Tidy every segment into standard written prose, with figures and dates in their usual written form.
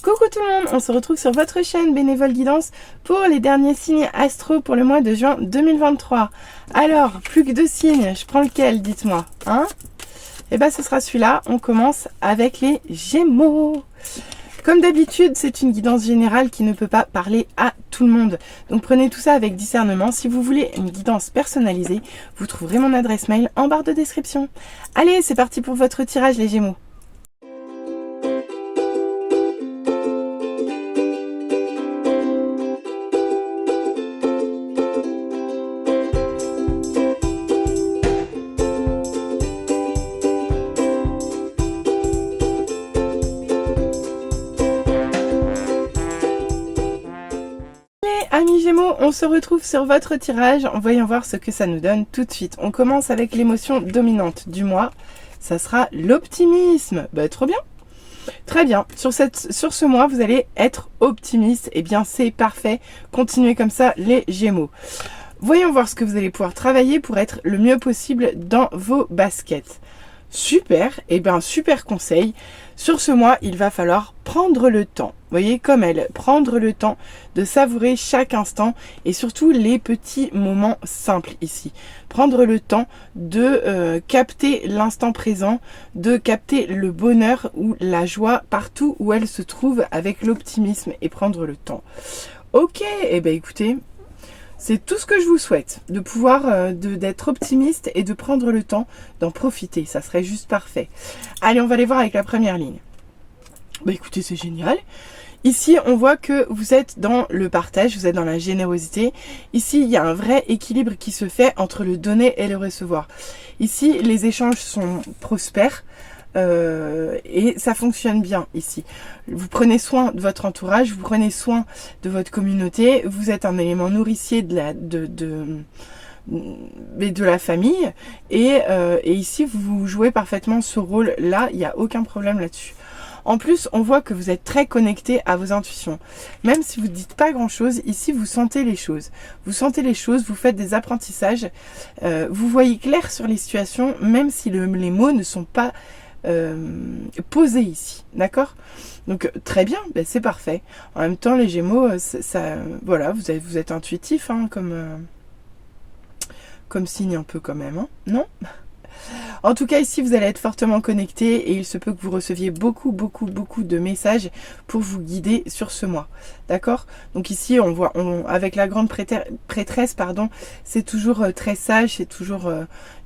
Coucou tout le monde, on se retrouve sur votre chaîne Bénévole Guidance pour les derniers signes astro pour le mois de juin 2023. Alors, plus que 2 signes, je prends lequel, dites-moi, hein? Eh ben ce sera celui-là, on commence avec les Gémeaux. Comme d'habitude, c'est une guidance générale qui ne peut pas parler à tout le monde. Donc prenez tout ça avec discernement. Si vous voulez une guidance personnalisée, vous trouverez mon adresse mail en barre de description. Allez, c'est parti pour votre tirage les Gémeaux. Amis Gémeaux, on se retrouve sur votre tirage. Voyons voir ce que ça nous donne tout de suite. On commence avec l'émotion dominante du mois. Ça sera l'optimisme. Bah, trop bien. Très bien. Sur ce mois, vous allez être optimiste. Eh bien, c'est parfait. Continuez comme ça, les Gémeaux. Voyons voir ce que vous allez pouvoir travailler pour être le mieux possible dans vos baskets. Super, et bien super conseil. Sur ce mois, il va falloir prendre le temps. Vous voyez, comme elle, prendre le temps de savourer chaque instant et surtout les petits moments simples ici. Prendre le temps de capter l'instant présent, de capter le bonheur ou la joie partout où elle se trouve avec l'optimisme et prendre le temps. Ok, et bien écoutez, c'est tout ce que je vous souhaite, de pouvoir d'être optimiste et de prendre le temps d'en profiter. Ça serait juste parfait. Allez, on va aller voir avec la première ligne. Bah écoutez, c'est génial. Ici, on voit que vous êtes dans le partage, vous êtes dans la générosité. Ici, il y a un vrai équilibre qui se fait entre le donner et le recevoir. Ici, les échanges sont prospères. Et ça fonctionne bien ici. Vous prenez soin de votre entourage, vous prenez soin de votre communauté, vous êtes un élément nourricier de la famille et ici vous jouez parfaitement ce rôle-là, il n'y a aucun problème là-dessus. En plus, on voit que vous êtes très connecté à vos intuitions. Même si vous ne dites pas grand-chose, ici, vous sentez les choses. Vous sentez les choses, vous faites des apprentissages, vous voyez clair sur les situations, même si les mots ne sont pas posé ici, d'accord? Donc très bien, ben, c'est parfait. En même temps, les Gémeaux, voilà, vous êtes intuitif, hein, comme signe un peu quand même, hein, non? En tout cas, ici, vous allez être fortement connecté et il se peut que vous receviez beaucoup de messages pour vous guider sur ce mois. D'accord? Donc ici, on voit, avec la grande prêtresse, pardon, c'est toujours très sage, c'est toujours,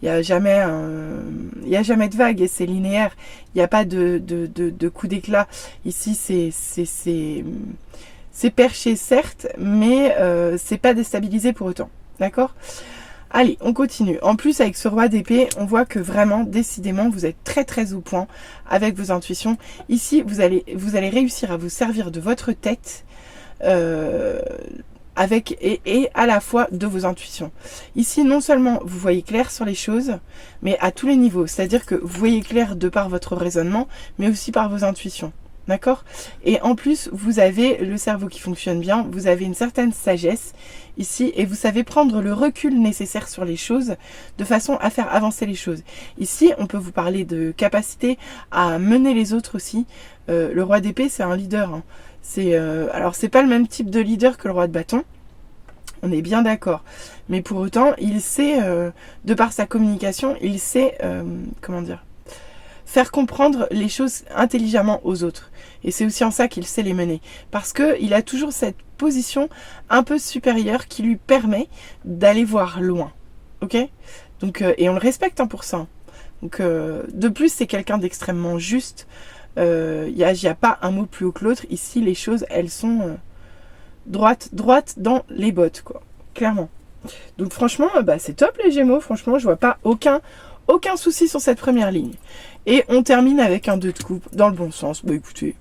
il n'y a jamais de vague et c'est linéaire. Il n'y a pas de coup d'éclat. Ici, c'est perché, certes, mais c'est pas déstabilisé pour autant. D'accord? Allez, on continue. En plus, avec ce roi d'épée, on voit que vraiment, décidément, vous êtes très au point avec vos intuitions. Ici, vous allez réussir à vous servir de votre tête et à la fois de vos intuitions. Ici, non seulement vous voyez clair sur les choses, mais à tous les niveaux. C'est-à-dire que vous voyez clair de par votre raisonnement, mais aussi par vos intuitions. D'accord? Et en plus, vous avez le cerveau qui fonctionne bien, vous avez une certaine sagesse ici et vous savez prendre le recul nécessaire sur les choses de façon à faire avancer les choses. Ici, on peut vous parler de capacité à mener les autres aussi. Le roi d'épée, c'est un leader. Hein. Alors, c'est pas le même type de leader que le roi de bâton. On est bien d'accord. Mais pour autant, il sait, de par sa communication, il sait, comment dire, faire comprendre les choses intelligemment aux autres. Et c'est aussi en ça qu'il sait les mener. Parce qu'il a toujours cette position un peu supérieure qui lui permet d'aller voir loin. Ok? Donc, et on le respecte pour ça. Donc, de plus, c'est quelqu'un d'extrêmement juste. Il n'y a pas un mot plus haut que l'autre. Ici, les choses, elles sont droites dans les bottes, quoi. Clairement. Donc franchement, bah, c'est top les Gémeaux. Franchement, je vois pas aucun souci sur cette première ligne. Et on termine avec un 2 de coupe dans le bon sens. Bah écoutez,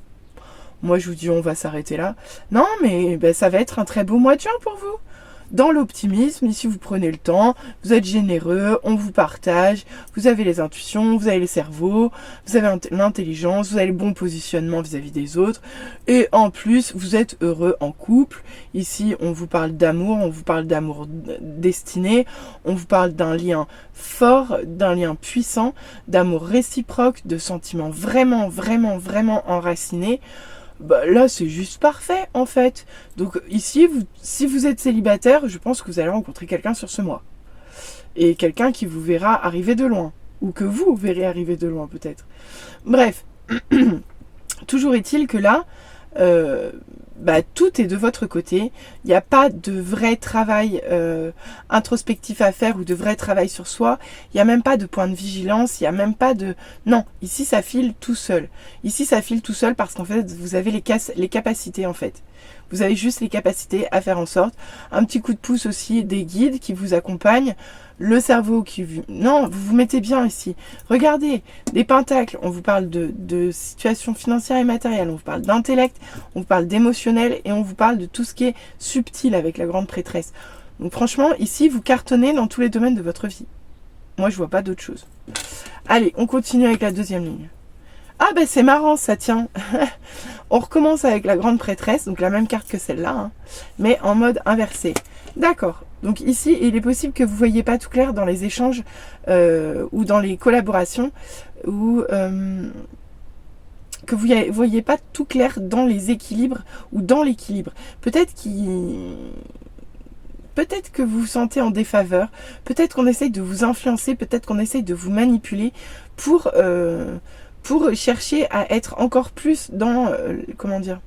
moi je vous dis on va s'arrêter là. Non mais bah, ça va être un très beau mois de juin pour vous. Dans l'optimisme, ici vous prenez le temps, vous êtes généreux, on vous partage, vous avez les intuitions, vous avez les cerveaux, vous avez l'intelligence, vous avez le bon positionnement vis-à-vis des autres. Et en plus, vous êtes heureux en couple. Ici, on vous parle d'amour destiné, on vous parle d'un lien fort, d'un lien puissant, d'amour réciproque, de sentiments vraiment enracinés. Bah, là, c'est juste parfait, en fait. Donc ici, si vous êtes célibataire, je pense que vous allez rencontrer quelqu'un sur ce mois. Et quelqu'un qui vous verra arriver de loin. Ou que vous verrez arriver de loin, peut-être. Bref. Toujours est-il que là, tout est de votre côté. Il n'y a pas de vrai travail introspectif à faire ou de vrai travail sur soi. Il n'y a même pas de point de vigilance. Il n'y a même pas de... Non, ici ça file tout seul. Ici ça file tout seul parce qu'en fait vous avez les capacités en fait. Vous avez juste les capacités à faire en sorte. Un petit coup de pouce aussi des guides qui vous accompagnent. Le cerveau qui... Non, vous vous mettez bien ici. Regardez, des pentacles, on vous parle de situation financière et matérielle, on vous parle d'intellect, on vous parle d'émotionnel et on vous parle de tout ce qui est subtil avec la grande prêtresse. Donc franchement, ici, vous cartonnez dans tous les domaines de votre vie. Moi, je vois pas d'autre chose. Allez, on continue avec la deuxième ligne. Ah ben c'est marrant ça, tiens. On recommence avec la grande prêtresse, donc la même carte que celle-là, hein, mais en mode inversé. D'accord. Donc ici, il est possible que vous ne voyez pas tout clair dans les échanges ou dans les collaborations ou que vous ne voyez pas tout clair dans les équilibres ou dans l'équilibre. Peut-être que vous vous sentez en défaveur, peut-être qu'on essaye de vous influencer, peut-être qu'on essaye de vous manipuler pour chercher à être encore plus dans, comment dire,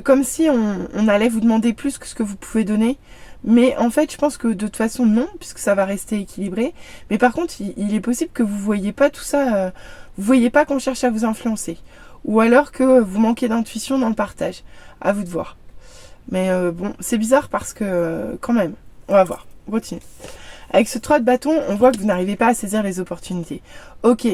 comme si on allait vous demander plus que ce que vous pouvez donner. Mais en fait, je pense que de toute façon, non, puisque ça va rester équilibré. Mais par contre, il est possible que vous ne voyez pas tout ça, vous ne voyez pas qu'on cherche à vous influencer. Ou alors que vous manquez d'intuition dans le partage. À vous de voir. Mais bon, c'est bizarre parce que, quand même, on va voir. On continue. Avec ce 3 de bâton, on voit que vous n'arrivez pas à saisir les opportunités. Ok.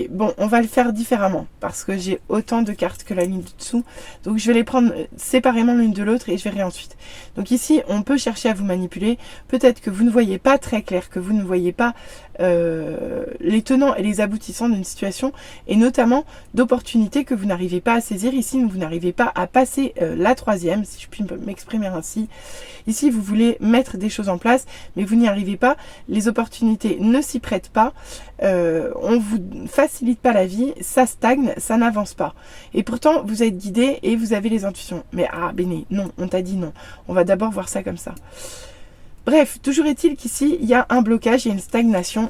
Bon, on va le faire différemment parce que j'ai autant de cartes que la ligne du dessous. Donc, je vais les prendre séparément l'une de l'autre et je verrai ensuite. Donc ici, on peut chercher à vous manipuler. Peut-être que vous ne voyez pas très clair, que vous ne voyez pas les tenants et les aboutissants d'une situation et notamment d'opportunités que vous n'arrivez pas à saisir. Ici, vous n'arrivez pas à passer la troisième, si je puis m'exprimer ainsi. Ici, vous voulez mettre des choses en place, mais vous n'y arrivez pas. Les opportunités ne s'y prêtent pas. On vous facilite pas la vie, ça stagne, ça n'avance pas. Et pourtant, vous êtes guidé et vous avez les intuitions. Mais Béné, non, on t'a dit non. On va d'abord voir ça comme ça. Bref, toujours est-il qu'ici, il y a un blocage, il y a une stagnation.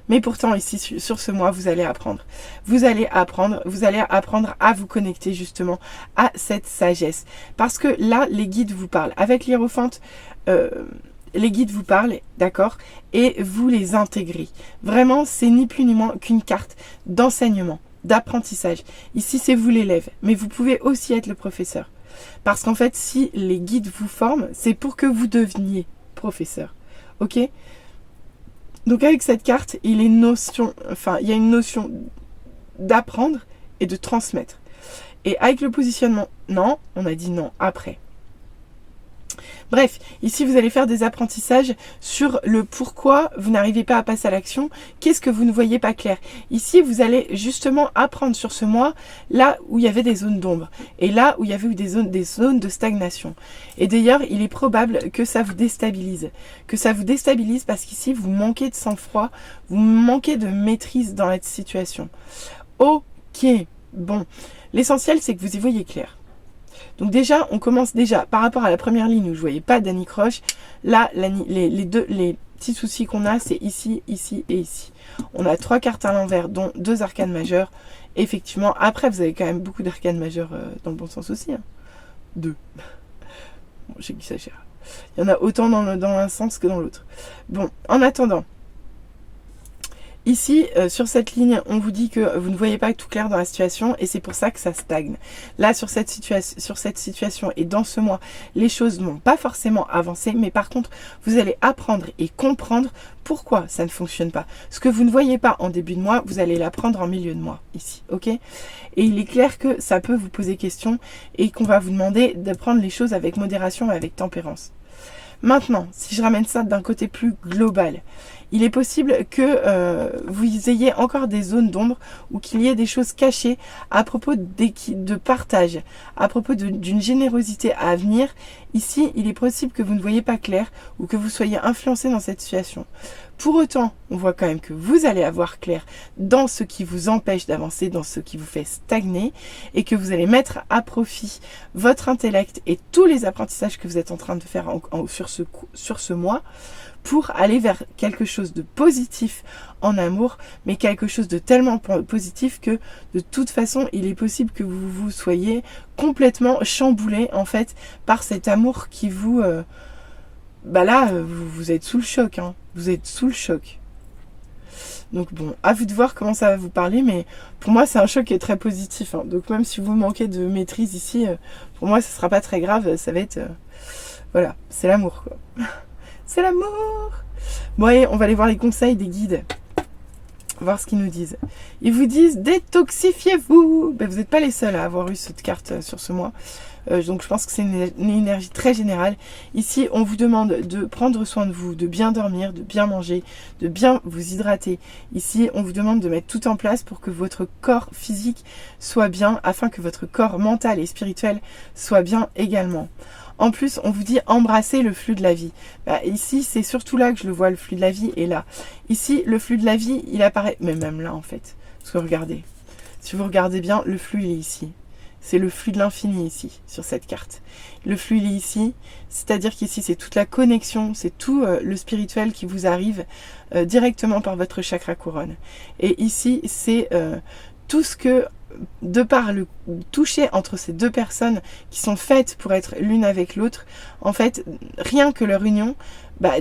Mais pourtant, ici, sur ce mois, vous allez apprendre. Vous allez apprendre à vous connecter justement à cette sagesse. Parce que là, les guides vous parlent. Avec l'hiérophante, les guides vous parlent, d'accord, et vous les intégrez. Vraiment, c'est ni plus ni moins qu'une carte d'enseignement, d'apprentissage. Ici, c'est vous l'élève, mais vous pouvez aussi être le professeur. Parce qu'en fait, si les guides vous forment, c'est pour que vous deveniez professeur. Ok ? Donc avec cette carte, il y a une notion d'apprendre et de transmettre. Et avec le positionnement, non, on a dit non après. Bref, ici vous allez faire des apprentissages sur le pourquoi vous n'arrivez pas à passer à l'action, qu'est-ce que vous ne voyez pas clair. Ici vous allez justement apprendre sur ce mois là où il y avait des zones d'ombre et là où il y avait eu des zones de stagnation. Et d'ailleurs il est probable que ça vous déstabilise. Parce qu'ici vous manquez de sang-froid, vous manquez de maîtrise dans la situation. Ok, bon, l'essentiel c'est que vous y voyez clair. Donc déjà, on commence déjà par rapport à la première ligne où je ne voyais pas d'anicroche. Là, les petits soucis qu'on a, c'est ici, ici et ici. On a 3 cartes à l'envers, dont 2 arcanes majeures. Effectivement, après, vous avez quand même beaucoup d'arcanes majeures dans le bon sens aussi. 2. Bon, j'exagère. Il y en a autant dans un sens que dans l'autre. Bon, en attendant. Ici, sur cette ligne, on vous dit que vous ne voyez pas tout clair dans la situation et c'est pour ça que ça stagne. Là, sur cette situation et dans ce mois, les choses n'ont pas forcément avancé, mais par contre, vous allez apprendre et comprendre pourquoi ça ne fonctionne pas. Ce que vous ne voyez pas en début de mois, vous allez l'apprendre en milieu de mois, ici, ok ? Et il est clair que ça peut vous poser question et qu'on va vous demander de prendre les choses avec modération et avec tempérance. Maintenant, si je ramène ça d'un côté plus global, il est possible que vous ayez encore des zones d'ombre ou qu'il y ait des choses cachées à propos de partage, à propos d'une générosité à venir. Ici, il est possible que vous ne voyez pas clair ou que vous soyez influencé dans cette situation. Pour autant, on voit quand même que vous allez avoir clair dans ce qui vous empêche d'avancer, dans ce qui vous fait stagner, et que vous allez mettre à profit votre intellect et tous les apprentissages que vous êtes en train de faire sur ce mois pour aller vers quelque chose de positif en amour, mais quelque chose de tellement positif que de toute façon, il est possible que vous soyez complètement chamboulé en fait par cet amour qui vous... vous êtes sous le choc, hein. Vous êtes sous le choc. Donc bon, à vous de voir comment ça va vous parler, mais pour moi c'est un choc qui est très positif, hein. Donc même si vous manquez de maîtrise ici, pour moi ce sera pas très grave, ça va être... voilà, c'est l'amour quoi. C'est l'amour. Bon allez, on va aller voir les conseils des guides. Voir ce qu'ils nous disent. Ils vous disent détoxifiez-vous. Ben, vous n'êtes pas les seuls à avoir eu cette carte sur ce mois. Donc je pense que c'est une énergie très générale. Ici, on vous demande de prendre soin de vous, de bien dormir, de bien manger, de bien vous hydrater. Ici, on vous demande de mettre tout en place pour que votre corps physique soit bien, afin que votre corps mental et spirituel soit bien également. En plus, on vous dit embrasser le flux de la vie. Bah, ici, c'est surtout là que je le vois, le flux de la vie est là. Ici, le flux de la vie, il apparaît, mais même là en fait. Parce que regardez, si vous regardez bien, le flux il est ici. C'est le flux de l'infini ici, sur cette carte. Le flux il est ici, c'est-à-dire qu'ici c'est toute la connexion, c'est tout le spirituel qui vous arrive directement par votre chakra couronne. Et ici, c'est tout ce que... de par le toucher entre ces deux personnes qui sont faites pour être l'une avec l'autre, en fait, rien que leur union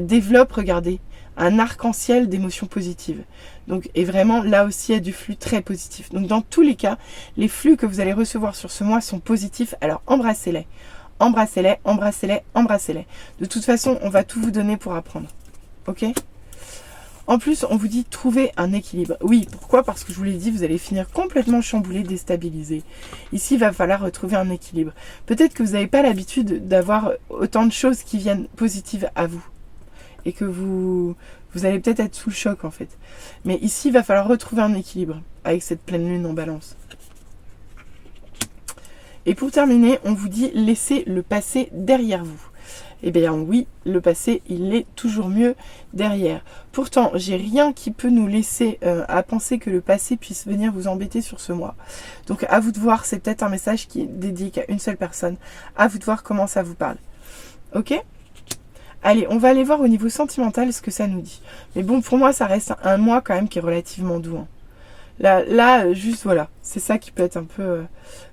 développe, regardez, un arc-en-ciel d'émotions positives. Donc, et vraiment, là aussi, il y a du flux très positif. Donc, dans tous les cas, les flux que vous allez recevoir sur ce mois sont positifs. Alors, embrassez-les. Embrassez-les, embrassez-les, embrassez-les. De toute façon, on va tout vous donner pour apprendre. Ok ? En plus, on vous dit trouver un équilibre. Oui, pourquoi? Parce que je vous l'ai dit, vous allez finir complètement chamboulé, déstabilisé. Ici, il va falloir retrouver un équilibre. Peut-être que vous n'avez pas l'habitude d'avoir autant de choses qui viennent positives à vous. Et que vous allez peut-être être sous le choc en fait. Mais ici, il va falloir retrouver un équilibre avec cette pleine lune en balance. Et pour terminer, on vous dit laissez le passé derrière vous. Eh bien oui, le passé, il est toujours mieux derrière. Pourtant, j'ai rien qui peut nous laisser à penser que le passé puisse venir vous embêter sur ce mois. Donc à vous de voir, c'est peut-être un message qui est dédié qu'à une seule personne. À vous de voir comment ça vous parle. Ok ? Allez, on va aller voir au niveau sentimental ce que ça nous dit. Mais bon, pour moi, ça reste un mois quand même qui est relativement doux. Hein. Là, juste voilà, c'est ça qui peut être un peu...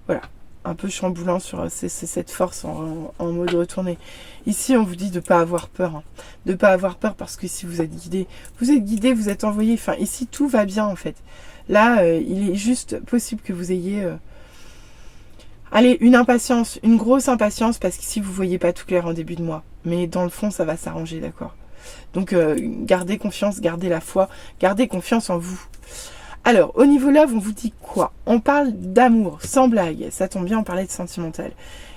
voilà. Un peu chamboulant sur cette force en mode retourné. Ici, on vous dit de ne pas avoir peur. Hein. De ne pas avoir peur parce que si vous êtes guidé, vous êtes envoyé. Enfin, ici, tout va bien en fait. Là, il est juste possible que vous ayez... allez, une impatience, une grosse impatience parce qu'ici, vous ne voyez pas tout clair en début de mois. Mais dans le fond, ça va s'arranger, d'accord? Donc, gardez confiance, gardez la foi, gardez confiance en vous. Alors, au niveau love, on vous dit quoi? On parle d'amour, sans blague. Ça tombe bien, on parlait de sentimental.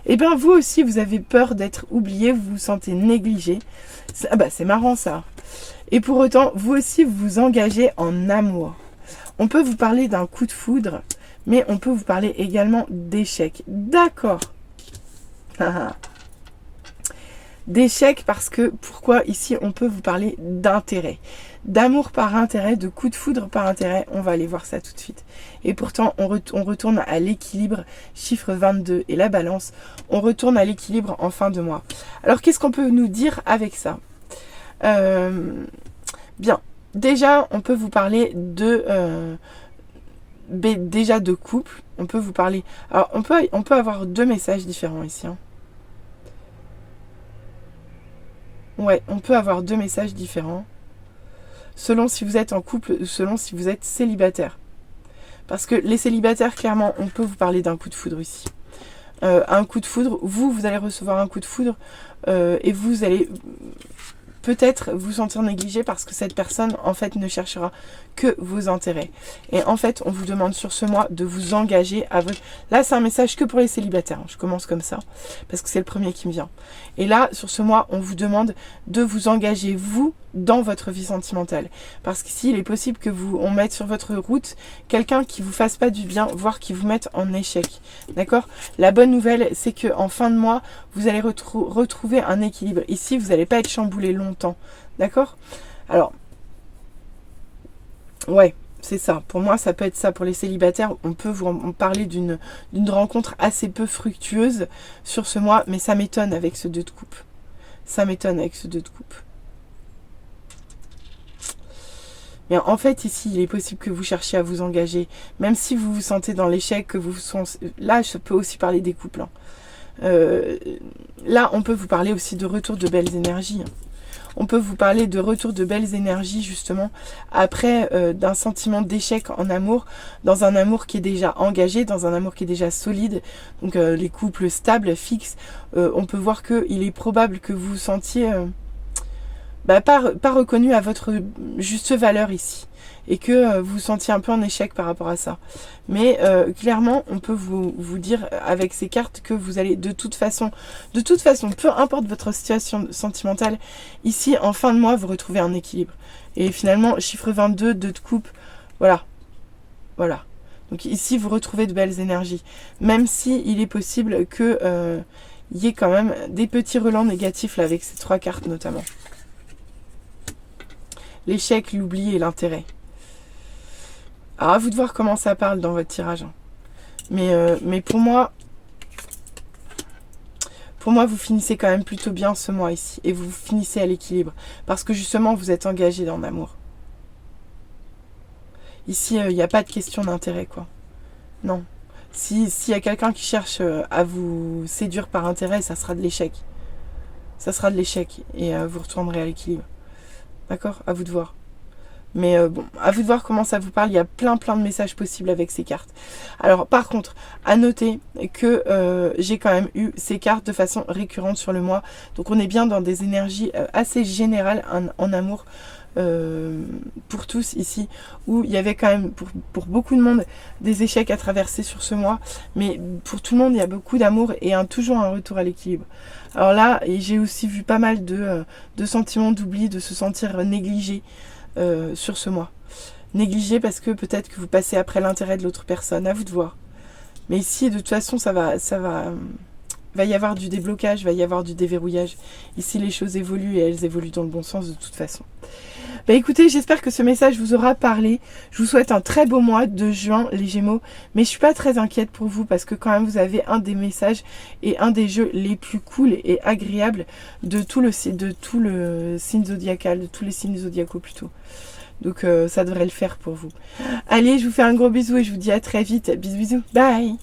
Eh bien, vous aussi, vous avez peur d'être oublié, vous vous sentez négligé. C'est marrant, ça. Et pour autant, vous aussi, vous vous engagez en amour. On peut vous parler d'un coup de foudre, mais on peut vous parler également d'échec. D'accord. D'échec parce que, pourquoi ici, on peut vous parler d'intérêt. D'amour par intérêt, de coup de foudre par intérêt, on va aller voir ça tout de suite. Et pourtant, on retourne à l'équilibre, chiffre 22 et la balance, on retourne à l'équilibre en fin de mois. Alors, qu'est-ce qu'on peut nous dire avec ça? Bien, déjà, on peut vous parler déjà de couple, on peut vous parler... Alors, on peut avoir deux messages différents ici. Hein. Ouais, on peut avoir deux messages différents. Selon si vous êtes en couple ou selon si vous êtes célibataire. Parce que les célibataires, clairement, on peut vous parler d'un coup de foudre ici. Un coup de foudre, vous allez recevoir un coup de foudre et vous allez peut-être vous sentir négligé parce que cette personne, en fait, ne cherchera que vos intérêts. Et en fait, on vous demande sur ce mois de vous engager à votre... Là, c'est un message que pour les célibataires. Je commence comme ça, parce que c'est le premier qui me vient. Et là, sur ce mois, on vous demande de vous engager, vous, dans votre vie sentimentale. Parce qu'ici, il est possible que on mette sur votre route quelqu'un qui vous fasse pas du bien, voire qui vous mette en échec. D'accord? La bonne nouvelle, c'est que en fin de mois, vous allez retrouver un équilibre. Ici, vous n'allez pas être chamboulé longtemps. D'accord? Alors, Ouais, c'est ça. Pour moi, ça peut être ça. Pour les célibataires, on peut vous en parler d'une rencontre assez peu fructueuse sur ce mois, mais ça m'étonne avec ce 2 de coupe. Ça m'étonne avec ce 2 de coupe. Mais en fait, ici, il est possible que vous cherchiez à vous engager. Même si vous vous sentez dans l'échec, que vous là, je peux aussi parler des couples. Là, on peut vous parler aussi de retour de belles énergies. On peut vous parler de retour de belles énergies, justement, après d'un sentiment d'échec en amour, dans un amour qui est déjà engagé, dans un amour qui est déjà solide. Donc, les couples stables, fixes, on peut voir qu'il est probable que vous vous sentiez... pas reconnu à votre juste valeur ici et que vous vous sentiez un peu en échec par rapport à ça. Mais clairement, on peut vous dire avec ces cartes que vous allez de toute façon, peu importe votre situation sentimentale, ici en fin de mois, vous retrouvez un équilibre. Et finalement, chiffre 22, 2 de coupe, voilà. Donc ici, vous retrouvez de belles énergies. Même si il est possible que y ait quand même des petits relents négatifs là avec ces 3 cartes notamment. L'échec, l'oubli et l'intérêt. Alors à vous de voir comment ça parle dans votre tirage. Mais pour moi, vous finissez quand même plutôt bien ce mois ici. Et vous finissez à l'équilibre. Parce que justement, vous êtes engagé dans l'amour. Ici, il n'y a pas de question d'intérêt, quoi. Non. S'il y a quelqu'un qui cherche à vous séduire par intérêt, ça sera de l'échec. Ça sera de l'échec. Et vous retournerez à l'équilibre. D'accord? À vous de voir. Mais bon, à vous de voir comment ça vous parle. Il y a plein de messages possibles avec ces cartes. Alors par contre, à noter que j'ai quand même eu ces cartes de façon récurrente sur le mois. Donc on est bien dans des énergies assez générales en amour pour tous ici. Où il y avait quand même pour beaucoup de monde des échecs à traverser sur ce mois. Mais pour tout le monde, il y a beaucoup d'amour et toujours un retour à l'équilibre. Alors là, j'ai aussi vu pas mal de sentiments d'oubli, de se sentir négligé. Sur ce mois. Négligé parce que peut-être que vous passez après l'intérêt de l'autre personne, à vous de voir. Mais ici, de toute façon, va y avoir du déblocage, va y avoir du déverrouillage. Ici, les choses évoluent et elles évoluent dans le bon sens de toute façon. Écoutez, j'espère que ce message vous aura parlé. Je vous souhaite un très beau mois de juin, les Gémeaux. Mais je suis pas très inquiète pour vous parce que quand même, vous avez un des messages et un des jeux les plus cool et agréables de tout le signe zodiacal, de tous les signes zodiacaux plutôt. Donc ça devrait le faire pour vous. Allez, je vous fais un gros bisou et je vous dis à très vite. Bisous, bisous. Bye!